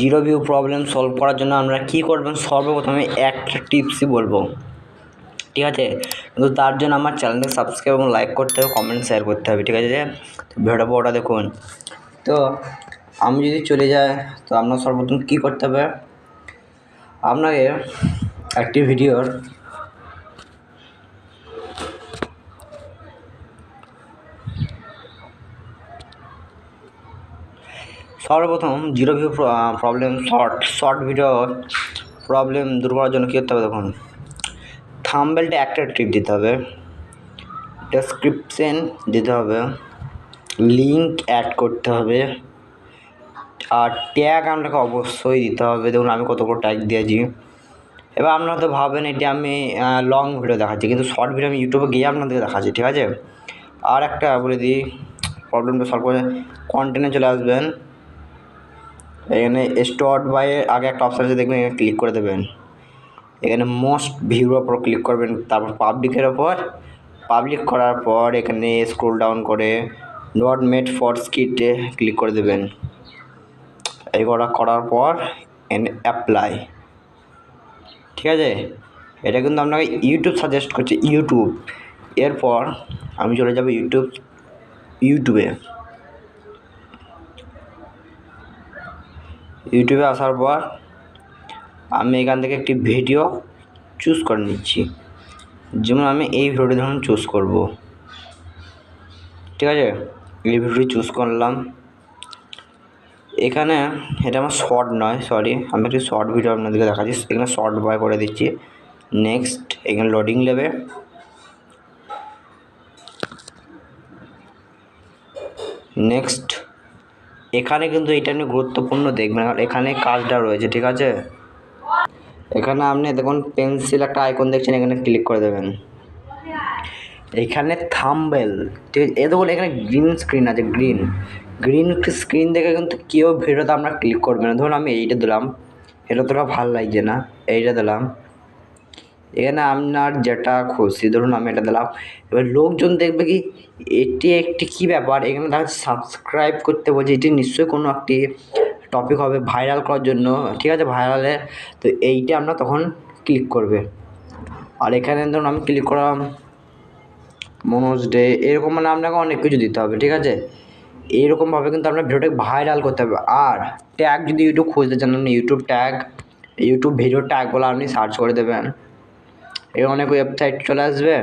Zero view problem solve করার জন্য আমরা কী করবেন, সর্বপ্রথমে একটা টিপসই বলবো, ঠিক আছে? কিন্তু তার জন্য আমার চ্যানেলটাকে সাবস্ক্রাইব এবং লাইক করতে হবে, কমেন্ট শেয়ার করতে হবে, ঠিক আছে? তো ভিডিওটা পুরোটা দেখুন। তো আমি যদি চলে যাই, তো আপনার সর্বপ্রথম কী করতে হবে, আপনাকে একটি ভিডিওর সর্বপ্রথম zero view problem short video problem দূর করার জন্য কী করতে হবে, দেখুন থাম্বনেলটা একটা ট্রিক দিতে হবে, ডেসক্রিপশন দিতে হবে, লিঙ্ক অ্যাড করতে হবে, আর ট্যাগ আপনাকে অবশ্যই দিতে হবে। দেখুন আমি কতগুলো ট্যাগ দিয়েছি। এবার আপনারা তো ভাবেন এটি আমি লং ভিডিও দেখাচ্ছি, কিন্তু শর্ট ভিডিও আমি ইউটিউবে গিয়ে আপনাদেরকে দেখাচ্ছি, ঠিক আছে? আর একটা বলে দিই, প্রবলেমটা সলভ করে কন্টেন্টে চলে আসবেন। এখানে স্টার্ট বাই আগে একটা অপশান আছে, দেখবেন এখানে ক্লিক করে দেবেন। এখানে মোস্ট ভিউর ওপর ক্লিক করবেন, তারপর পাবলিকের ওপর পাবলিক করার পর এখানে স্ক্রল ডাউন করে নট মেড ফর স্কিটে ক্লিক করে দেবেন। এইগুলো করার পর এখানে অ্যাপ্লাই, ঠিক আছে? এটা কিন্তু আপনাকে ইউটিউব সাজেস্ট করছে, ইউটিউব। এরপর আমি চলে যাব ইউটিউবে আসার পর আমি এখান থেকে একটি ভিডিও চুজ করে নিচ্ছি। যেমন আমি এই ভিডিওটি ধরুন চুজ করব, ঠিক আছে? এই ভিডিওটি চুজ করলাম। এখানে এটা আমার শর্ট নয়, সরি, আমি একটি শর্ট ভিডিও আপনাদেরকে দেখাচ্ছি। এখানে শর্ট বাই করে দিচ্ছি। নেক্সট, এখানে লোডিং নেবে। নেক্সট, এখানে কিন্তু এটা নিয়ে গুরুত্বপূর্ণ দেখবেন, কারণ এখানে কাজটা রয়েছে, ঠিক আছে? এখানে আপনি দেখুন পেন্সিল একটা আইকন দেখছেন, এখানে ক্লিক করে দেবেন। এখানে থাম্বনেল, ঠিক আছে? দেখুন এখানে গ্রিন স্ক্রিন আছে, গ্রিন স্ক্রিন দেখে কিন্তু কেউ ভিডিওতে আমরা ক্লিক করবে না। ধরুন আমি এইটা দিলাম, এটা তোরা ভালো লাগছে না, এইটা দিলাম। এখানে আপনার যেটা খুশি, ধরুন আমি এটা দিলাম। এবার লোকজন দেখবে কি এটি একটি কী ব্যাপার, এখানে দেখা সাবস্ক্রাইব করতে বলছে, এটি নিশ্চয়ই কোনো একটি টপিক হবে ভাইরাল করার জন্য, ঠিক আছে? ভাইরালে তো এইটা আমরা তখন ক্লিক করবে। আর এখানে ধরুন আমি ক্লিক করলাম মনোজ ডে, এরকম মানে আপনাকে অনেক কিছু দিতে হবে, ঠিক আছে? এইরকমভাবে কিন্তু আপনার ভিডিওটাকে ভাইরাল করতে হবে। আর ট্যাগ যদি ইউটিউব খুঁজতে চান, আপনি ইউটিউব ভিডিও ট্যাগ বলে আপনি সার্চ করে দেবেন, এই অনেক ওয়েবসাইট চলে আসবে।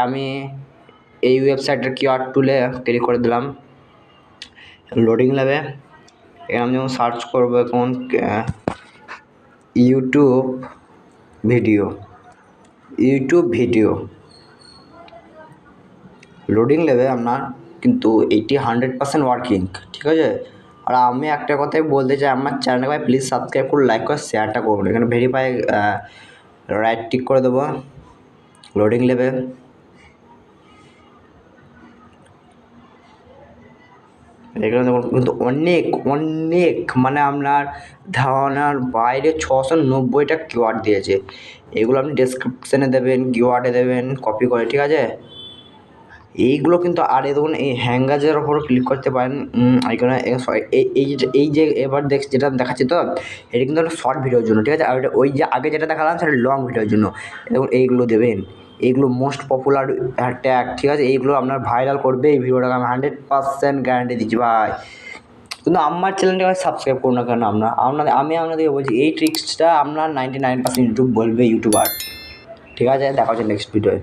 আমি এই ওয়েবসাইটের কিওয়ার্ড টুলে ক্লিক করে দিলাম, লোডিং নেবে। এখানে আমি যেমন সার্চ করবো এখন ইউটিউব ভিডিও লোডিং নেবে আপনার, কিন্তু এইটি 100% ওয়ার্কিং, ঠিক আছে? আর আমি একটা কথাই বলতে চাই, আমার চ্যানেলকে ভাই প্লিজ সাবস্ক্রাইব করুন, লাইক করে শেয়ারটা করুন। এখানে ভেরিফাই রাইট টিক করে দেবো, লোডিং নেবে। এখানে দেখুন কিন্তু অনেক মানে আপনার ধারণার বাইরে 690টা কিওয়ার্ড দিয়েছে। এগুলো আপনি ডেসক্রিপশানে দেবেন, কিওয়ার্ডে দেবেন কপি করে, ঠিক আছে? এইগুলো কিন্তু, আর এই দেখুন এই হ্যাঙ্গাজের ওপর ক্লিক করতে পারেন। এখানে এই যে এবার যেটা দেখাচ্ছি, তো এটা কিন্তু একটা শর্ট ভিডিওর জন্য, ঠিক আছে? আর ওই যে আগে যেটা দেখালাম সেটা লং ভিডিওর জন্য। দেখুন এইগুলো দেবেন, এইগুলো মোস্ট পপুলার ট্যাগ, ঠিক আছে? এইগুলো আপনার ভাইরাল করবে এই ভিডিওটাকে, আমি 100% গ্যারান্টি দিচ্ছি ভাই। কিন্তু আমার চ্যানেলটাকে সাবস্ক্রাইব করুন না কেন? আমি আপনাদেরকে বলছি এই ট্রিক্সটা আপনার 99% ইউটিউব বলবে, ইউটিউবার, ঠিক আছে? দেখা হচ্ছে নেক্সট ভিডিওয়।